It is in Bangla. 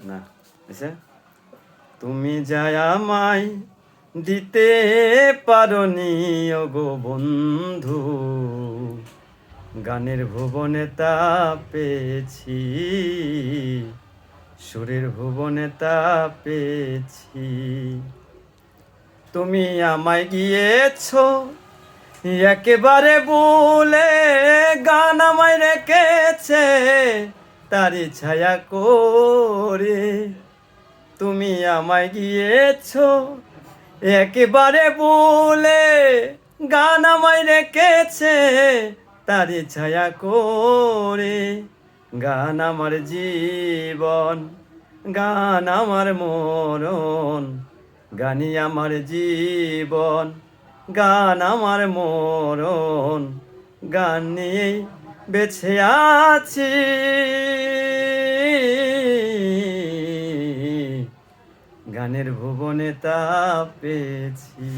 না আচ্ছা, তুমি যাই আমায় দিতে পারনি ওগো বন্ধু, গানের ভুবনে তা পেয়েছি, সুরের ভুবনে তা পেয়েছি। তুমি আমায় গিয়েছো একেবারে বলে, গান আমায় রেখেছে তারি ছায়া করে। তুমি আমায় গিয়েছো একেবারে বলে, গান আমায় রেখেছে তারি ছায়া করে। গান আমার জীবন, গান আমার মরণ, গানই আমার জীবন, গান আমার মরণ, গান নিয়েই বেছে আছি। গানের ভুবনে তা পেয়েছি।